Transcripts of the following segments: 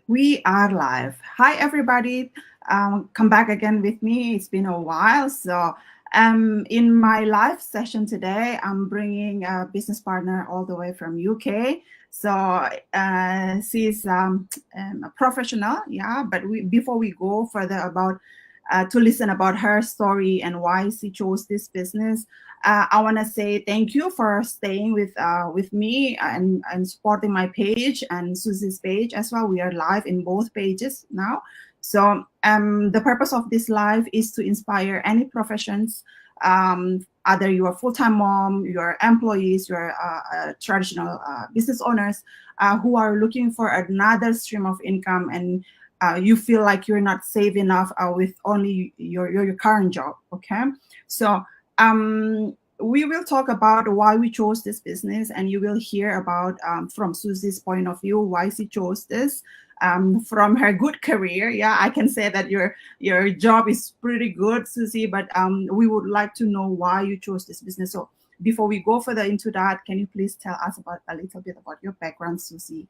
We are live. Hi, everybody. Come back again with me. It's been a while. So, in my live session today, I'm bringing a business partner all the way from UK. So, she's a professional, yeah. But before we go further about to listen about her story and why she chose this business, I want to say thank you for staying with me and supporting my page and Susie's page as well. We are live in both pages now. So the purpose of this live is to inspire any professions, either you are full-time mom, your employees, your traditional business owners who are looking for another stream of income, and you feel like you're not safe enough with only your current job. Okay, so we will talk about why we chose this business, and you will hear about from Susie's point of view why she chose this. From her good career, yeah, I can say that your job is pretty good, Susie. But we would like to know why you chose this business. So before we go further into that, can you please tell us about a little bit about your background, Susie?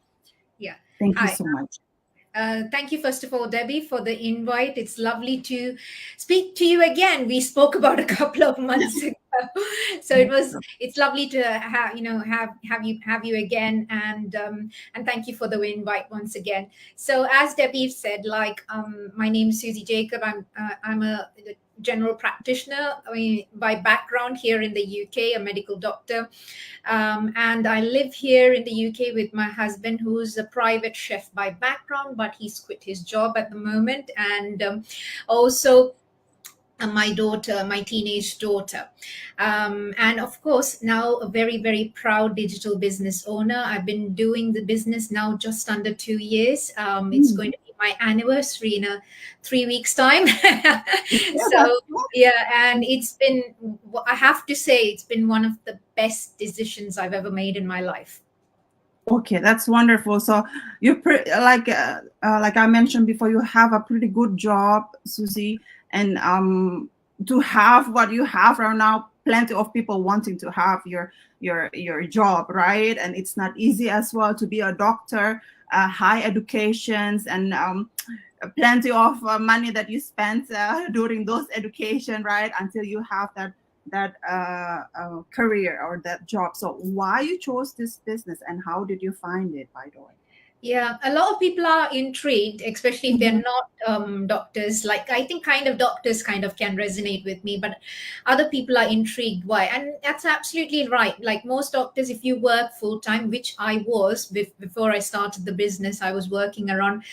Yeah. Thank you Hi. so much. Thank you, first of all, Debbie, for the invite. It's lovely to speak to you again. We spoke about a couple of months ago, so it's lovely to have you again, and thank you for the invite once again. So, as Debbie said, my name is Susie Jacob. I'm a general practitioner. I mean, by background here in the UK, a medical doctor. And I live here in the UK with my husband, who's a private chef by background, but he's quit his job at the moment. And also, my daughter, my teenage daughter. And of course, now a very, very proud digital business owner. I've been doing the business now just under 2 years. It's going to be my anniversary in 3 weeks' time. So, yeah, and I have to say, it's been one of the best decisions I've ever made in my life. Okay, that's wonderful. So like I mentioned before, you have a pretty good job, Susie, and to have what you have right now, plenty of people wanting to have your job, right? And it's not easy as well to be a doctor, high educations, and plenty of money that you spent during those education, right? Until you have that career or that job. So why you chose this business and how did you find it, by the way? Yeah, a lot of people are intrigued, especially if they're Mhm. not doctors. Like, I think kind of doctors kind of can resonate with me, but other people are intrigued why. And that's absolutely right. Like most doctors, if you work full time, which I was before I started the business, I was working around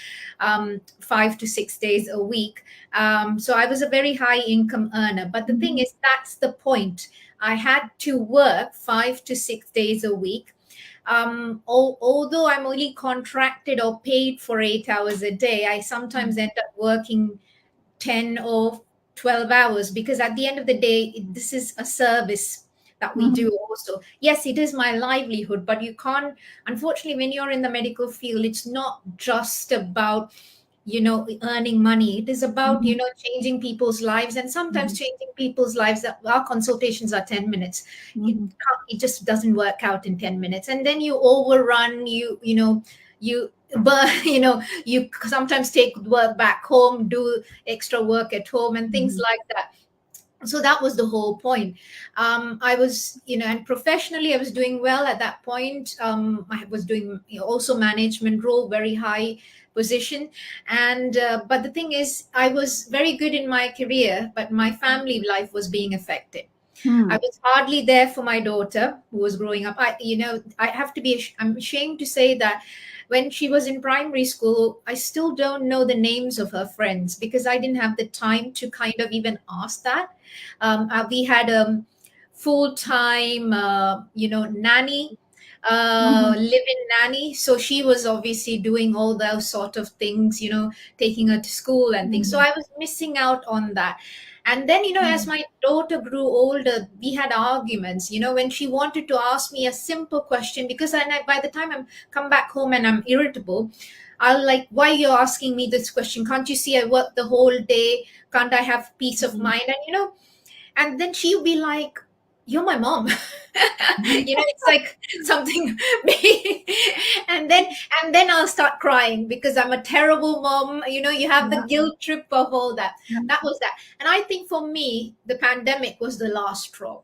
5 to 6 days a week. So I was a very high income earner. But the thing is, that's the point. I had to work 5 to 6 days a week. Although I'm only contracted or paid for 8 hours a day, I sometimes end up working 10 or 12 hours, because at the end of the day, this is a service that we do also. Yes, it is my livelihood, but you can't, unfortunately, when you're in the medical field, it's not just about earning money. It is about changing people's lives, and sometimes changing people's lives. Our consultations are 10 minutes. It just doesn't work out in 10 minutes, and then you overrun, you but you sometimes take work back home, do extra work at home and things like that. So that was the whole point. I was, and professionally I was doing well at that point. I was doing also management role, very high position. And but the thing is, I was very good in my career, but my family life was being affected. I was hardly there for my daughter who was growing up. I have to be, I'm ashamed to say that when she was in primary school, I still don't know the names of her friends, because I didn't have the time to kind of even ask that. We had a full-time, nanny, live-in nanny. So she was obviously doing all those sort of things, taking her to school and things. So I was missing out on that. And then, as my daughter grew older, we had arguments, when she wanted to ask me a simple question, because by the time I'm come back home and I'm irritable, I'll like, why are you asking me this question? Can't you see I work the whole day? Can't I have peace of mind? And, and then she'll be like, you're my mom. It's like something big. and then I'll start crying because I'm a terrible mom. You have the Yeah. guilt trip of all that. Yeah. That was that. And I think for me, the pandemic was the last straw.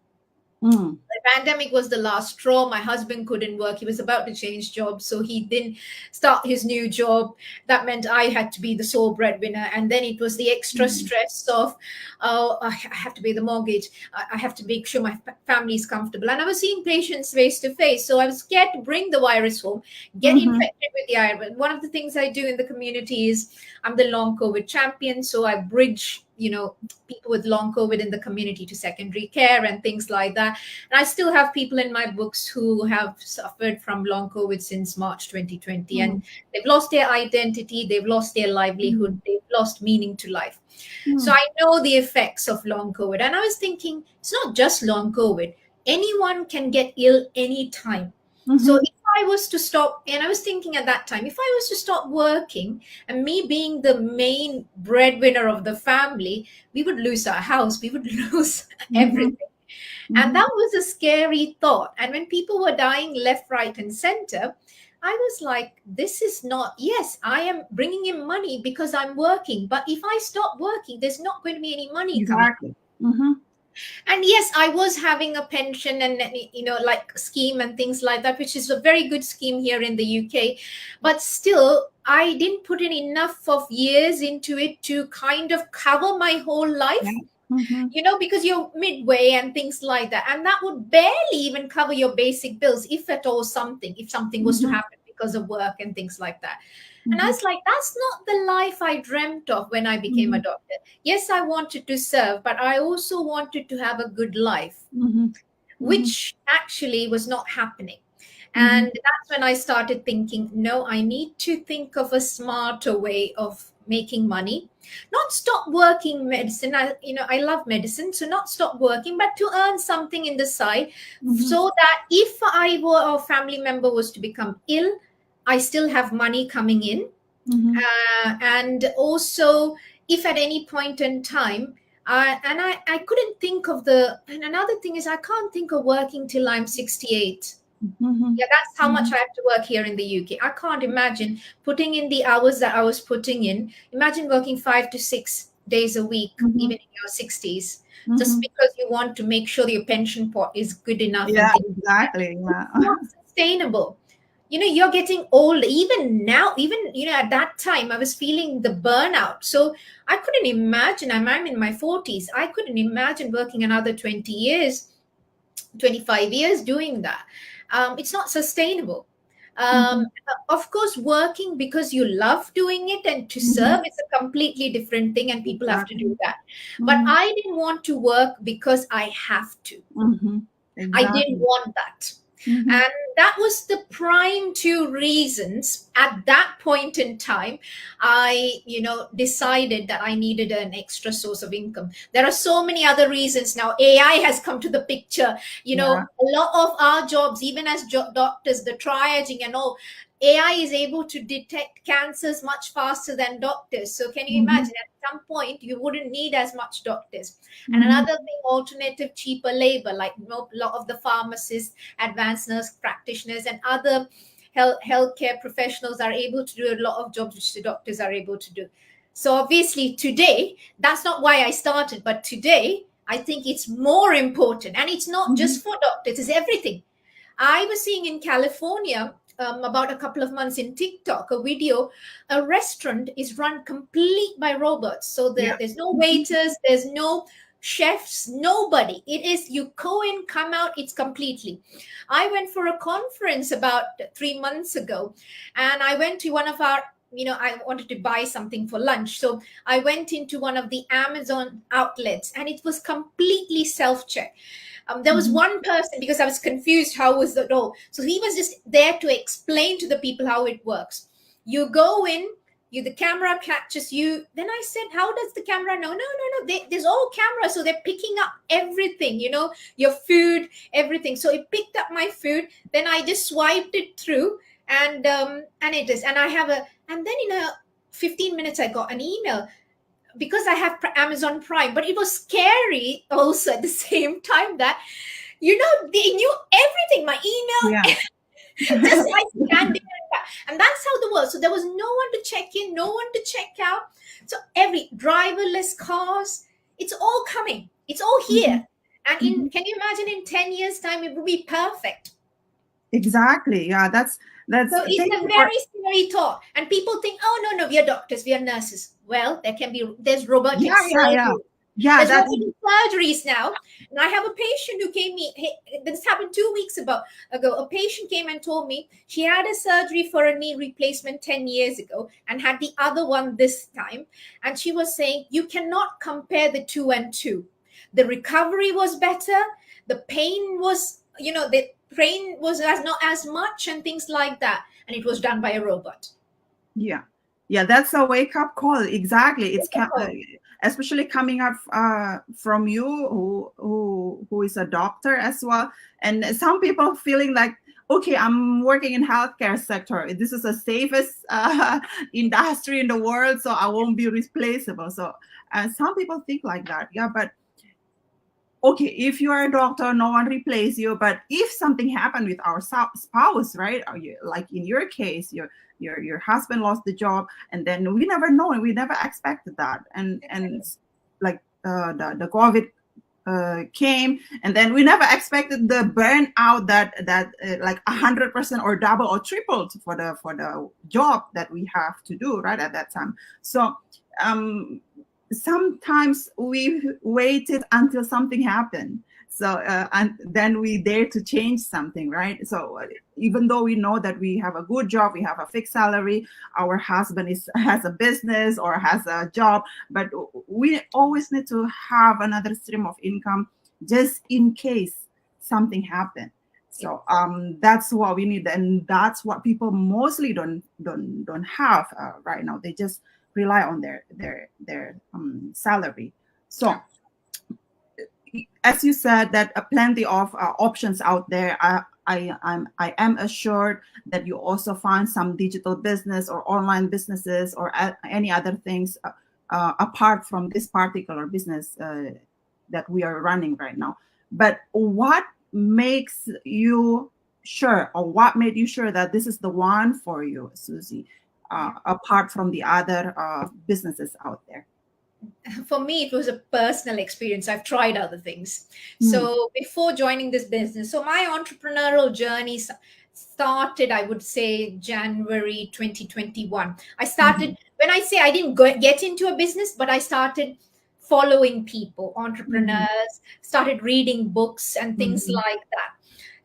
Mm. The pandemic was the last straw. My husband couldn't work. He was about to change jobs, so he didn't start his new job. That meant I had to be the sole breadwinner. And then it was the extra Mm. stress of, oh, I have to pay the mortgage. I have to make sure my family is comfortable. And I was seeing patients face to face. So I was scared to bring the virus home, get Mhm. infected with the virus. One of the things I do in the community is I'm the long COVID champion. So I bridge, people with long COVID in the community to secondary care and things like that. And I still have people in my books who have suffered from long COVID since March 2020, Mm. and they've lost their identity, they've lost their livelihood, they've lost meaning to life. So Mm. I know the effects of long COVID. And I was thinking, it's not just long COVID. Anyone can get ill anytime. So Mhm. if I was to stop, and I was thinking at that time, if I was to stop working and me being the main breadwinner of the family, we would lose our house, we would lose Mhm. everything. And Mhm. that was a scary thought. And when people were dying left, right, and center, I was like, this is not, yes, I am bringing in money because I'm working. But if I stop working, there's not going to be any money coming. Exactly. Mhm. And yes, I was having a pension and, like scheme and things like that, which is a very good scheme here in the UK. But still, I didn't put in enough of years into it to kind of cover my whole Yeah. life, Mhm. because you're midway and things like that. And that would barely even cover your basic bills, if at all if something was to Mhm. happen because of work and things like that. And I Mhm. was like, that's not the life I dreamt of when I became a Mhm. doctor. Yes, I wanted to serve, but I also wanted to have a good life, Mhm. Mhm. which actually was not happening. And Mhm. that's when I started thinking, no, I need to think of a smarter way of making money. Not stop working medicine. I love medicine, so not stop working, but to earn something in the side, Mhm. so that if I were a family member was to become ill, I still have money coming in. Mhm. And also, if at any point in time, I couldn't think of and another thing is, I can't think of working till I'm 68. Mhm. Yeah, that's how much Mhm. I have to work here in the UK. I can't imagine putting in the hours that I was putting in. Imagine working 5 to 6 days a week, Mhm. even in your 60s, just Mhm. because you want to make sure your pension pot is good enough and Yeah, things like that. exactly. Yeah. It's not sustainable. You're getting old. Even now, even at that time, I was feeling the burnout. So I couldn't imagine. I'm in my 40s. I couldn't imagine working another 20 years, 25 years doing that. It's not sustainable. um, Mhm. of course, working because you love doing it and to Mhm. serve is a completely different thing, and people have to do Exactly. that. But Mhm. I didn't want to work because I have to. Mhm. I didn't Exactly. want that. Mhm. And that was the prime two reasons at that point in time. I, decided that I needed an extra source of income. There are so many other reasons now. AI has come to the picture. Yeah. A lot of our jobs, even as doctors, the triaging and all, AI is able to detect cancers much faster than doctors. So can you Mhm. imagine, at some point you wouldn't need as much doctors? And Mhm. another thing, alternative, cheaper labor, like a lot of the pharmacists, advanced nurse practitioners, and other healthcare professionals are able to do a lot of jobs which the doctors are able to do. So obviously today, that's not why I started, but today I think it's more important. And it's not Mhm. just for doctors, it's everything. I was seeing in California, about a couple of months in TikTok, a video. A restaurant is run complete by robots. So Yeah. there's no Mhm. waiters, there's no chefs, nobody. It is, you go in, come out, it's completely. I went for a conference about 3 months ago, and I went to one of our, I wanted to buy something for lunch. So I went into one of the Amazon outlets, and it was completely self check. There was Mhm. one person, because I was confused how was the role. So he was just there to explain to the people how it works. You go in, the camera catches you. Then I said, how does the camera know? No. There's all cameras, so they're picking up everything. Your food, everything. So it picked up my food. Then I just swiped it through, and it is. And I have a. And then in a 15 minutes, I got an email, because I have Amazon Prime. But it was scary also at the same time, that They knew everything, my email, Yeah. just like scanned it and that's how the world. So there was no one to check in, no one to check out. So every driverless cars, it's all coming, it's all Mhm. here. And Mhm. can you imagine in 10 years time it will be perfect? Exactly. Yeah, that's So it's thank a you for very scary thought. And people think, oh no, we are doctors, we are nurses. Well, there's robotic yeah, yeah, yeah. surgery. Yeah, There's that's robotic surgeries now. And I have a patient who came me. This happened 2 weeks ago. A patient came and told me she had a surgery for a knee replacement 10 years ago and had the other one this time. And she was saying you cannot compare the two and two. The recovery was better. The pain was, the pain was not as much and things like that. And it was done by a robot. yeah. Yeah, that's a wake up call. Exactly. Difficult. Especially coming up from you who is a doctor as well. And some people feeling like, okay, I'm working in healthcare sector. This is the safest industry in the world, so I won't be replaceable. So some people think like that. Yeah, but okay, if you are a doctor, no one replace you. But if something happened with our spouse, right? Or like in your case, your husband lost the job, and then we never know, and we never expected that. And like the COVID came, and then we never expected the burnout that like 100% or double or tripled for the job that we have to do right at that time. So sometimes we waited until something happened, so and then we dare to change something, right? So even though we know that we have a good job, we have a fixed salary, our husband has a business or has a job, but we always need to have another stream of income just in case something happened. So that's what we need, and that's what people mostly don't have right now. They just rely on their salary. Yeah. So as you said, that plenty of options out there. I am assured that you also find some digital business or online businesses or any other things apart from this particular business that we are running right now. But what makes you sure, or what made you sure that this is the one for you, Susie, apart from the other businesses out there? For me, it was a personal experience. I've tried other things. Hmm. So before joining this business, so my entrepreneurial journey started, I would say, January 2021. I Mhm. started, when I say I didn't get into a business, but I started following people, Mhm. entrepreneurs, started reading books and things Mhm. like that.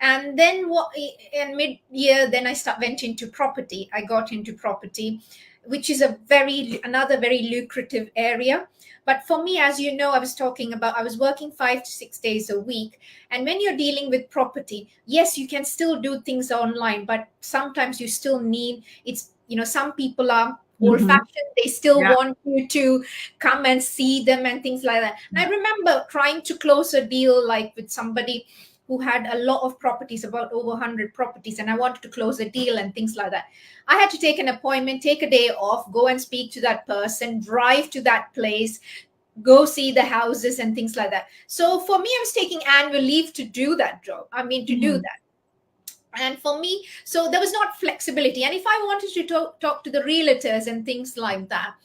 And then what in mid-year, then went into property. I got into property, which is another very lucrative area. But for me, as you know, I was working 5 to 6 days a week. And when you're dealing with property, yes, you can still do things online, but sometimes you still need some people are old Mhm. fashioned. They still Yeah. want you to come and see them and things like that. And I remember trying to close a deal like with somebody who had a lot of properties, about over 100 properties, and I wanted to close a deal and things like that. I had to take an appointment, take a day off, go and speak to that person, drive to that place, go see the houses and things like that. So for me, I was taking annual leave to do that job. I mean, to do Mhm. that. And for me, so there was not flexibility. And if I wanted to talk to the realtors and things like that,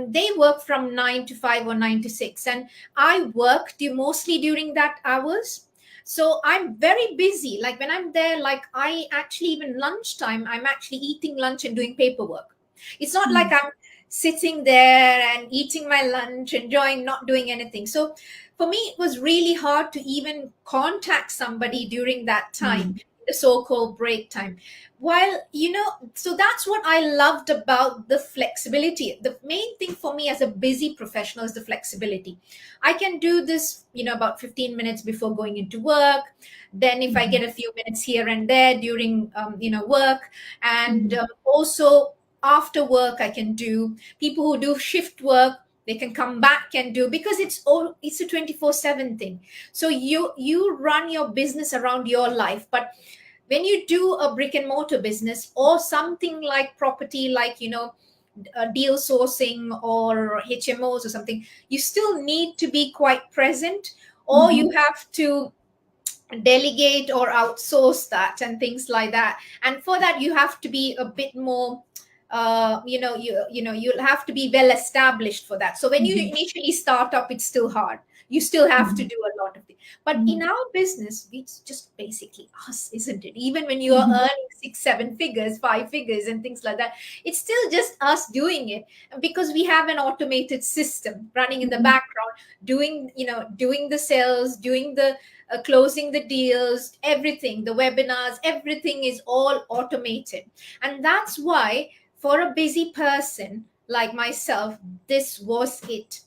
they work from 9 to 5 or 9 to 6. And I work mostly during that hours. So I'm very busy. Like when I'm there, like I actually, even lunchtime, I'm actually eating lunch and doing paperwork. It's not like Mhm. I'm sitting there and eating my lunch, enjoying, not doing anything. So for me, it was really hard to even contact somebody during that time, Mhm. the so-called break time. While so that's what I loved about the flexibility. The main thing for me as a busy professional is the flexibility. I can do this about 15 minutes before going into work, then if I Mhm. get a few minutes here and there during work, and Mhm. also after work I can do. People who do shift work, they can come back and do, because it's a 24/7 thing. So you run your business around your life. But when you do a brick and mortar business or something like property, like deal sourcing or HMOs or something, you still need to be quite present, or Mhm. you have to delegate or outsource that and things like that. And for that you have to be a bit more you'll have to be well established for that. So when you Mhm. initially start up, it's still hard. You still have to Mhm. do a lot of things. But in Mhm. our business, it's just basically us, isn't it? Even when you are Mhm. earning 6 7 figures, 5 figures and things like that, it's still just us doing it. And because we have an automated system running in the Mhm. background, doing the sales, doing the closing the deals, everything, the webinars, everything is all automated. And that's why, for a busy person like myself, this was it.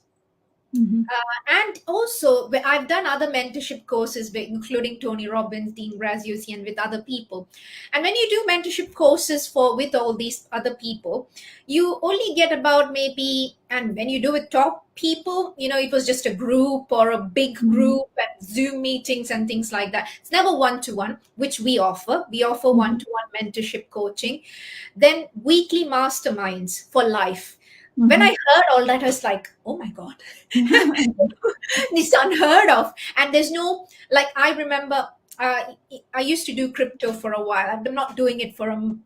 Mhm. And also, I've done other mentorship courses, including Tony Robbins, Dean Graziosi, and with other people. And when you do mentorship courses with all these other people, you only get about maybe, and when you do with top people, it was just a group or a big Mhm. group and Zoom meetings and things like that. It's never one to one, which we offer. We offer one Mhm. to one mentorship coaching, then weekly masterminds for life. When I Mhm. heard all that, I was like, oh my God, this is unheard of. And there's no, like, I remember I used to do crypto for a while. I'm not doing it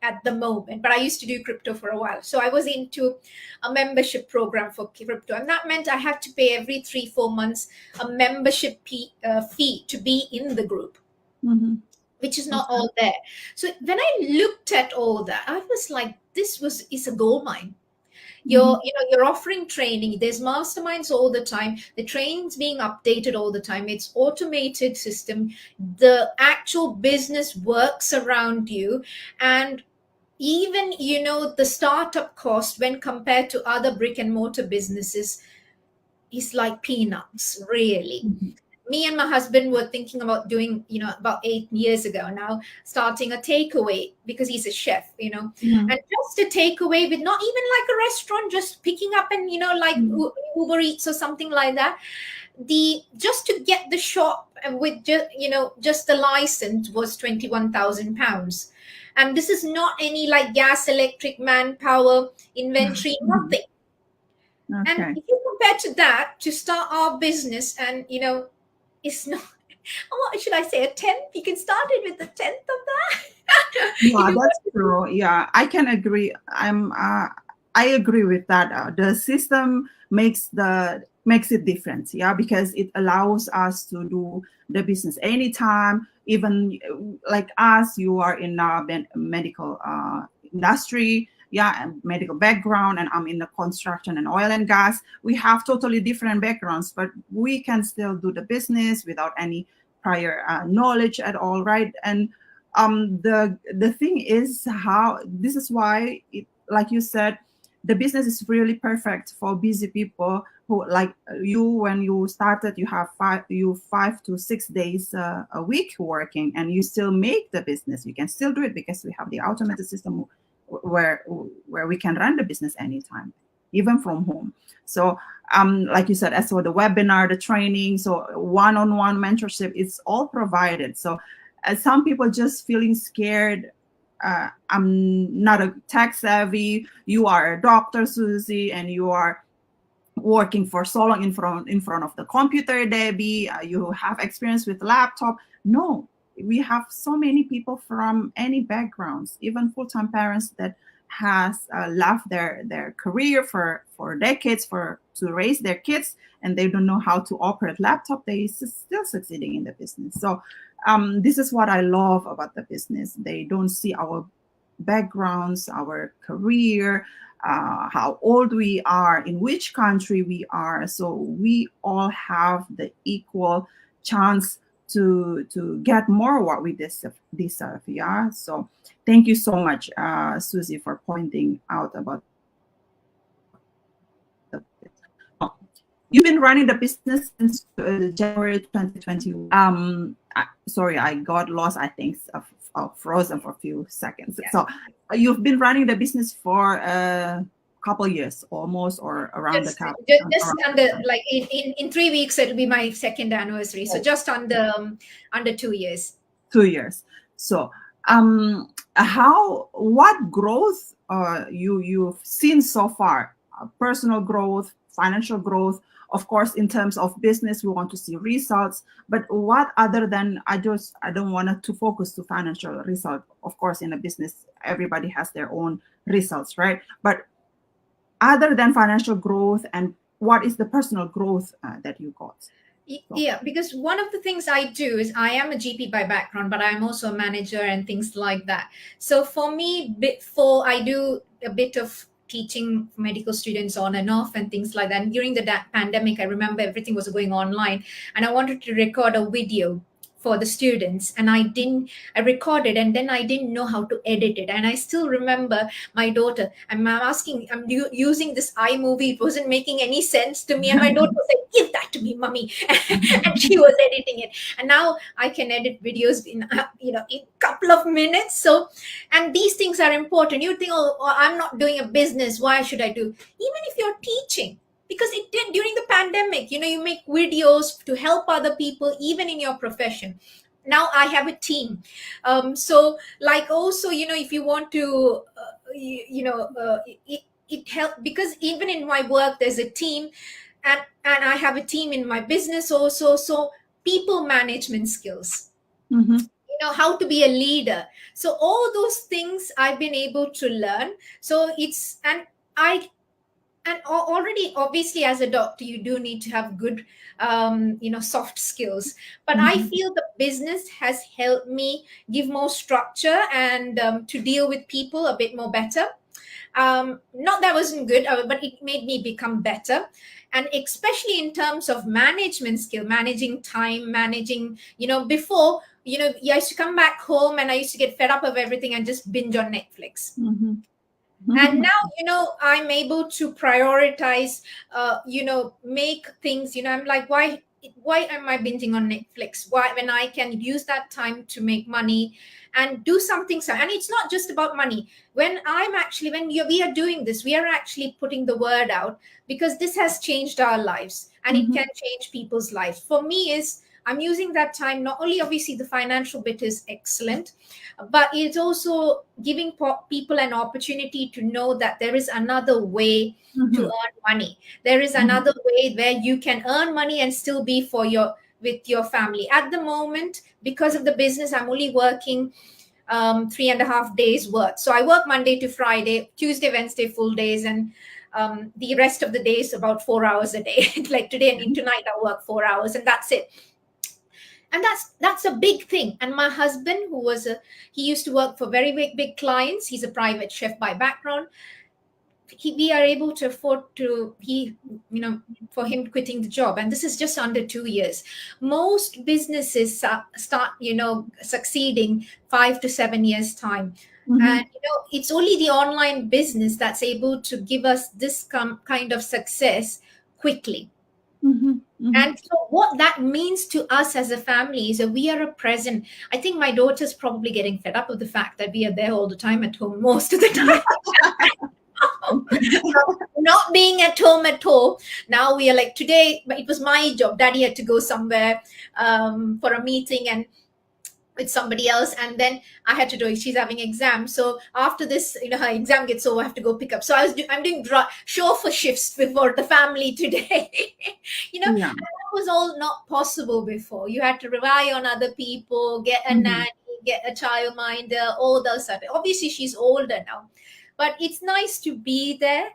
at the moment, but I used to do crypto for a while. So I was into a membership program for crypto. And that meant I had to pay every 3 4 months a membership fee to be in the group, Mhm. which is not Okay. all there. So when I looked at all that, I was like, is a gold mine. Mhm. You're offering training, there's masterminds all the time, the training's being updated all the time, it's automated system, the actual business works around you. And even the startup cost when compared to other brick and mortar businesses is like peanuts, really. Mhm. Me and my husband were thinking about doing, about 8 years ago now, starting a takeaway because he's a chef, Mhm. and just a takeaway with not even like a restaurant, just picking up and, like Mhm. Uber Eats or something like that. The just to get the shop and with just the license was £21,000. And this is not any like gas, electric, manpower, inventory, Mhm. nothing. And Okay. if you compare to that, to start our business, and it's not, what should I say, a tenth? You can start it with a tenth of that. If Yeah, you that's want to. true. Yeah, I can agree. I agree with that. The system makes it different. Yeah, because it allows us to do the business anytime. Even like us, you are in medical industry. Yeah, and medical background, and I'm in the construction and oil and gas. We have totally different backgrounds, but we can still do the business without any prior knowledge at all, right? And the thing is, how this is why like you said, the business is really perfect for busy people who like you. When you started, you have 5 to 6 days a week working, and you still make the business. You can still do it because we have the automated system where we can run the business anytime, even from home. So like you said, as for the webinar, the training, so one-on-one mentorship, it's all provided. So some people just feeling scared. I'm not a tech savvy. You are a doctor, Susie, and you are working for so long in front of the computer, Debbie. You have experience with laptop. No, we have so many people from any backgrounds, even full-time parents that has left their career for decades for to raise their kids, and they don't know how to operate laptop. They still succeeding in the business. So this is what I love about the business. They don't see our backgrounds, our career, how old we are, in which country we are. So we all have the equal chance to get more what we deserve. Yeah. So thank you so much, Susie, for pointing out about the you've been running the business since January 2020. Sorry, I got lost. I think frozen for a few seconds. Yeah. So you've been running the business for a couple years, almost, or around the Just, cap. just Around under, like, in 3 weeks it'll be my second anniversary. So oh, just under 2 years. 2 years. So what growth you've seen so far? Personal growth, financial growth. Of course, in terms of business, we want to see results. But what other than I don't want to focus to financial result. Of course, in a business, everybody has their own results, right? But other than financial growth, and what is the personal growth that you got? Yeah, because one of the things I do is I am a GP by background, but I'm also a manager and things like that. So for me, before I do a bit of teaching medical students on and off and things like that. And during the pandemic, I remember everything was going online, and I wanted to record a video for the students, and I recorded, and then I didn't know how to edit it. And I still remember my daughter, I'm asking, using this iMovie, it wasn't making any sense to me, and my daughter said, give that to me, mommy. And she was editing it, and now I can edit videos in in a couple of minutes. So, and these things are important. You think, oh, I'm not doing a business, why should I do? Even if you're teaching, because it did during the pandemic, you make videos to help other people, even in your profession. Now I have a team. So like also, if you want to it help, because even in my work there's a team, and I have a team in my business also. So people management skills, how to be a leader. So all those things I've been able to learn. So it's, and I and already, obviously, as a doctor, you do need to have good soft skills, but I feel the business has helped me give more structure and to deal with people a bit more better. Not that wasn't good, but it made me become better. And especially in terms of management skill, managing time, managing, before, I used to come back home and I used to get fed up of everything and just binge on Netflix. And now, I'm able to prioritize, make things, I'm like, why am I binging on Netflix? Why, when I can use that time to make money and do something. So, and it's not just about money. When we are doing this, we are actually putting the word out, because this has changed our lives, and it can change people's lives. For me, I'm using that time, not only obviously the financial bit is excellent, but it's also giving people an opportunity to know that there is another way to earn money. There is another way where you can earn money and still be with your family. At the moment, because of the business, I'm only working 3.5 days work. So I work Monday to Friday, Tuesday, Wednesday, full days, and the rest of the days about 4 hours a day. Like today and tonight, I work 4 hours, and that's it. And that's a big thing. And my husband, he used to work for very big clients. He's a private chef by background. We are able to afford for him quitting the job, and this is just under 2 years. Most businesses start succeeding 5 to 7 years time. And it's only the online business that's able to give us this kind of success quickly. And so what that means to us as a family is that we are a present. I think my daughter's probably getting fed up with the fact that we are there all the time at home most of the time. Not being at home at all. Now we are like, today, but it was my job. Daddy had to go somewhere for a meeting and with somebody else, and then I had to do it. She's having exams, so after this, her exam gets over, I have to go pick up. So I'm doing chauffeur shifts before the family today. And that was all not possible before. You had to rely on other people, get a nanny, get a childminder, all those stuff. Obviously she's older now, but it's nice to be there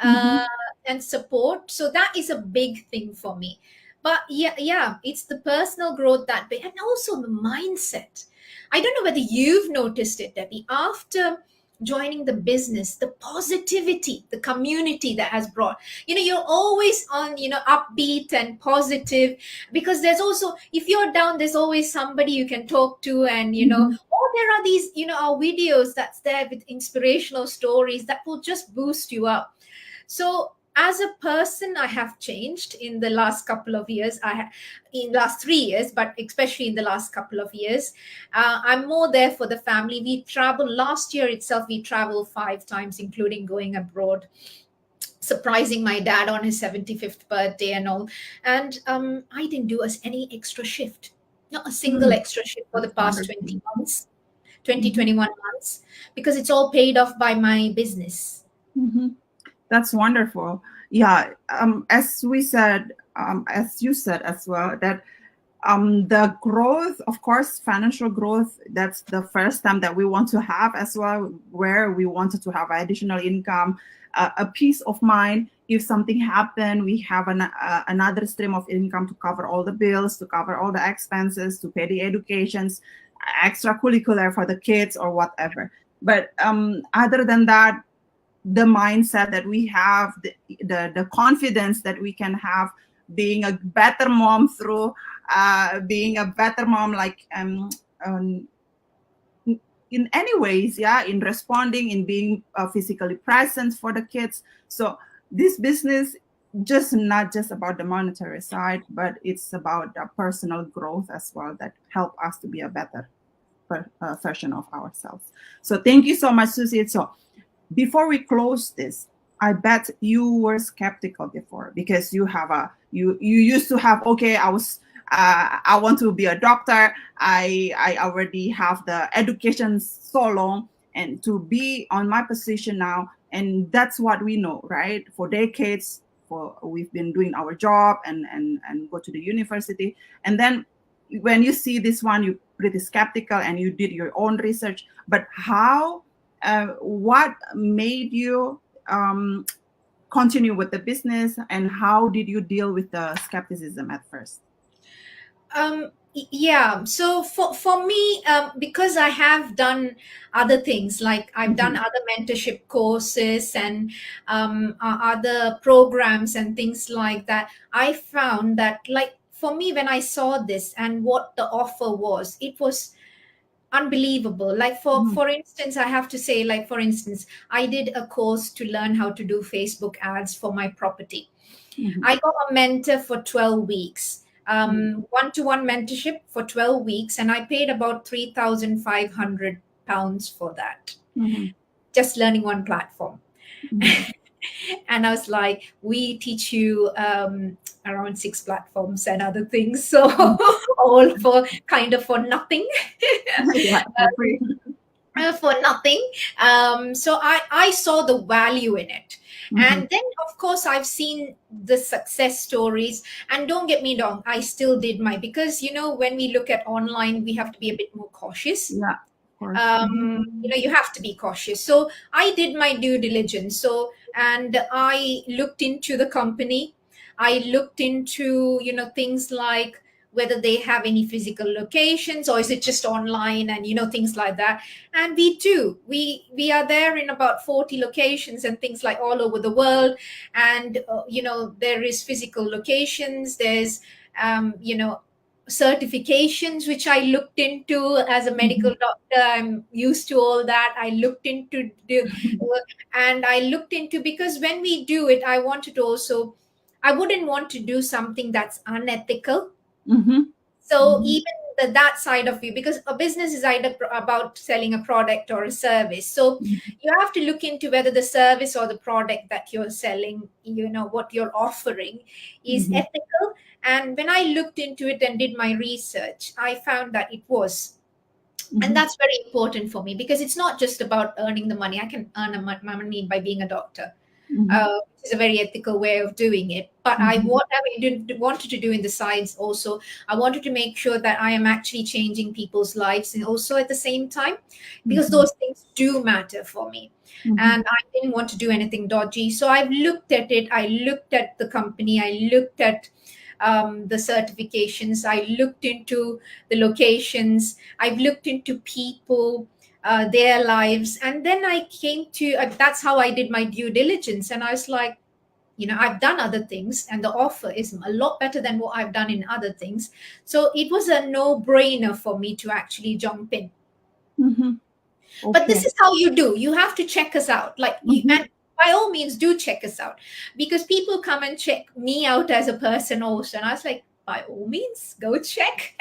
and support. So that is a big thing for me. But yeah, it's the personal growth that big, and also the mindset. I don't know whether you've noticed it, Debbie, after joining the business, the positivity, the community that has brought, you're always on, upbeat and positive, because there's also, if you're down, there's always somebody you can talk to, and, there are these, our videos that's there with inspirational stories that will just boost you up. So as a person, I have changed in the last couple of years. In the last 3 years, but especially in the last couple of years, I'm more there for the family. We travel. Last year itself, we traveled 5 times, including going abroad, surprising my dad on his 75th birthday and all. And I didn't do any extra shift, not a single extra shift for the past 20 months, 21 months, because it's all paid off by my business. That's wonderful. Yeah, as we said, as you said as well, that the growth, of course, financial growth, that's the first time that we want to have as well, where we wanted to have additional income, a peace of mind. If something happened, we have another stream of income to cover all the bills, to cover all the expenses, to pay the educations, extracurricular for the kids or whatever. But other than that, the mindset that we have, the confidence that we can have being a better mom through being a better mom, like in any ways, yeah, in responding, in being physically present for the kids. So this business just not just about the monetary side, but it's about the personal growth as well that help us to be a better version of ourselves. So thank you so much, Susie. So before we close this, I bet you were skeptical before, because you used to have, okay, I want to be a doctor. I already have the education so long, and to be on my position now, and that's what we know, right? For decades, we've been doing our job and go to the university, and then when you see this one, you're pretty skeptical, and you did your own research. But what made you continue with the business, and how did you deal with the skepticism at first? Yeah, so for me, because I have done other things, like I've done other mentorship courses and other programs and things like that, I found that, like, for me, when I saw this and what the offer was, it was unbelievable. Like, for instance, I have to say, like, for instance, I did a course to learn how to do Facebook ads for my property. I got a mentor for 12 weeks, one-to-one mentorship for 12 weeks, and I paid about £3,500 for that, just learning one platform. And I was like, we teach you around 6 platforms and other things, so all for kind of for nothing. Yeah, For nothing. So I saw the value in it. And then, of course, I've seen the success stories. And don't get me wrong, I still did because, when we look at online, we have to be a bit more cautious. Yeah, of course. You have to be cautious. So I did my due diligence. And I looked into the company. I looked into, things like whether they have any physical locations, or is it just online, and things like that. And we are there in about 40 locations and things like all over the world. And there is physical locations, there's certifications, which I looked into as a medical doctor. I'm used to all that. I looked into and I looked into, because when we do it, I wouldn't want to do something that's unethical. So even that side of you, because a business is either about selling a product or a service. So you have to look into whether the service or the product that you're selling, what you're offering, is ethical. And when I looked into it and did my research, I found that it was. And that's very important for me, because it's not just about earning the money. I can earn my money by being a doctor. Which is a very ethical way of doing it. But what I wanted to do in the sides also, I wanted to make sure that I am actually changing people's lives, and also at the same time, because those things do matter for me. And I didn't want to do anything dodgy. So I've looked at it. I looked at the company. I looked at the certifications. I looked into the locations. I've looked into people, their lives. And then I came to, that's how I did my due diligence. And I was like, I've done other things, and the offer is a lot better than what I've done in other things. So it was a no-brainer for me to actually jump in. Okay. But this is how you do. You have to check us out. And by all means, do check us out, because people come and check me out as a person also. And I was like, by all means, go check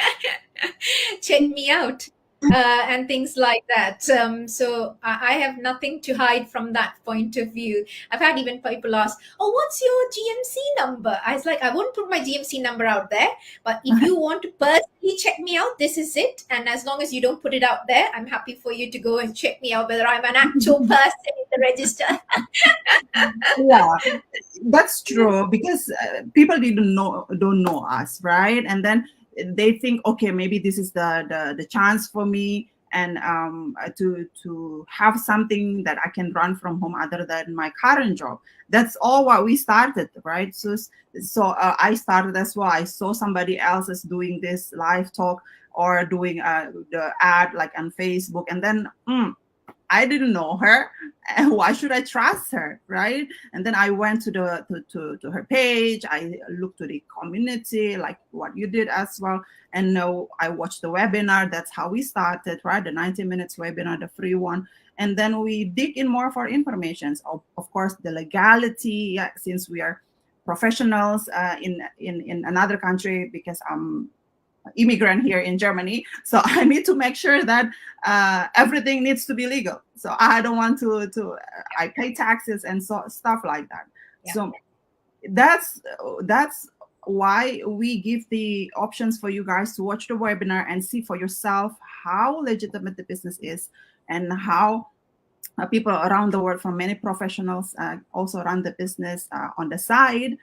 me out. And things like that. So I have nothing to hide from that point of view. I've had even people ask, oh, what's your GMC number? I was like, I won't put my GMC number out there, but if you want to personally check me out, this is it. And as long as you don't put it out there, I'm happy for you to go and check me out, whether I'm an actual person in the register. That's true, because people don't know us, right? And then they think, okay, maybe this is the chance for me, and to have something that I can run from home other than my current job. That's all what we started, right? So I started as well. I saw somebody else is doing this live talk or doing the ad like on Facebook, and then I didn't know her, and why should I trust her, right? And then I went to the to her page. I looked to the community, like what you did as well, and I watched the webinar. That's how we started, right? The 90 minutes webinar, the free one, and then we dig in more for information. Of course, the legality, yeah, since we are professionals in another country, because I'm immigrant here in Germany. So I need to make sure that everything needs to be legal. So I don't want I pay taxes and so stuff like that. Yeah. So that's why we give the options for you guys to watch the webinar and see for yourself how legitimate the business is, and how people around the world from many professionals also run the business on the side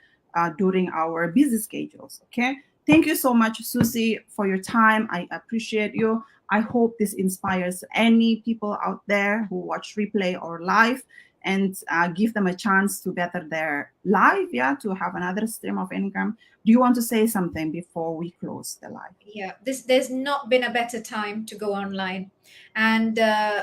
during our busy schedules. Okay. Thank you so much, Susie, for your time. I appreciate you. I hope this inspires any people out there who watch replay or live, and give them a chance to better their life, to have another stream of income. Do you want to say something before we close the live? Yeah, there's not been a better time to go online. And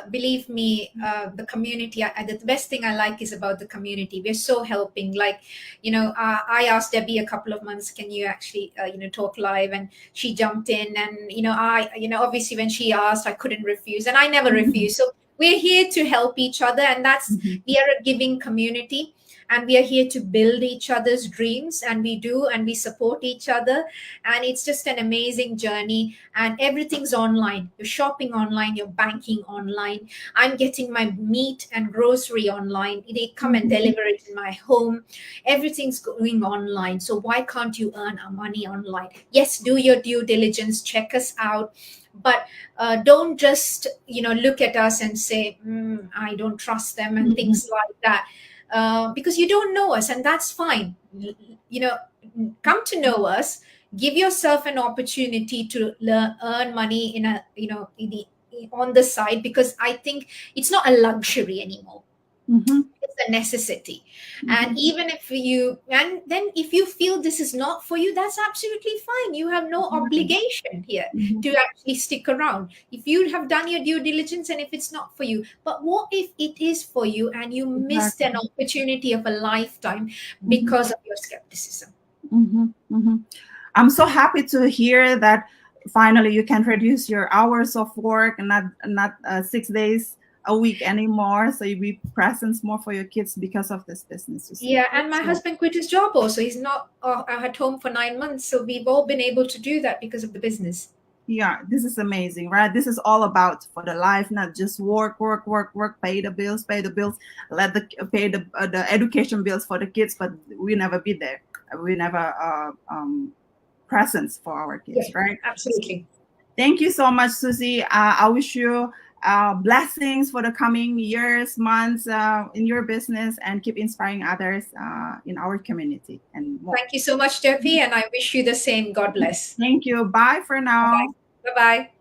believe me, the community, the best thing I like is about the community. We're so helping. Like, I asked Debbie a couple of months, can you actually, talk live? And she jumped in, and, obviously when she asked, I couldn't refuse, and I never refuse. So we're here to help each other, and we are a giving community, and we are here to build each other's dreams, and we support each other, and it's just an amazing journey. And everything's online. You're shopping online, you're banking online. I'm getting my meat and grocery online. They come and deliver it in my home. Everything's going online. So why can't you earn our money online? Yes, do your due diligence, check us out, but don't just look at us and say, I don't trust them, and things like that, because you don't know us, and that's fine. Come to know us, give yourself an opportunity to earn money on the side, because I think it's not a luxury anymore. It's a necessity. And even if you feel this is not for you, that's absolutely fine. You have no obligation here to actually stick around. If you have done your due diligence, and if it's not for you, but what if it is for you and you missed an opportunity of a lifetime because of your skepticism? I'm so happy to hear that finally you can reduce your hours of work, and not 6 days a week anymore, so you be present more for your kids because of this business. Yeah, and my husband quit his job also. He's not at home for 9 months, so we've all been able to do that because of the business. Yeah, this is amazing, right? This is all about for the life, not just work, pay the bills, pay the education bills for the kids, but we never be there. We never presence for our kids, right? Absolutely. Thank you so much, Susie. I wish you blessings for the coming years, months in your business, and keep inspiring others in our community. And more. Thank you so much, Debbie, and I wish you the same. God bless. Thank you. Bye for now. Bye-bye.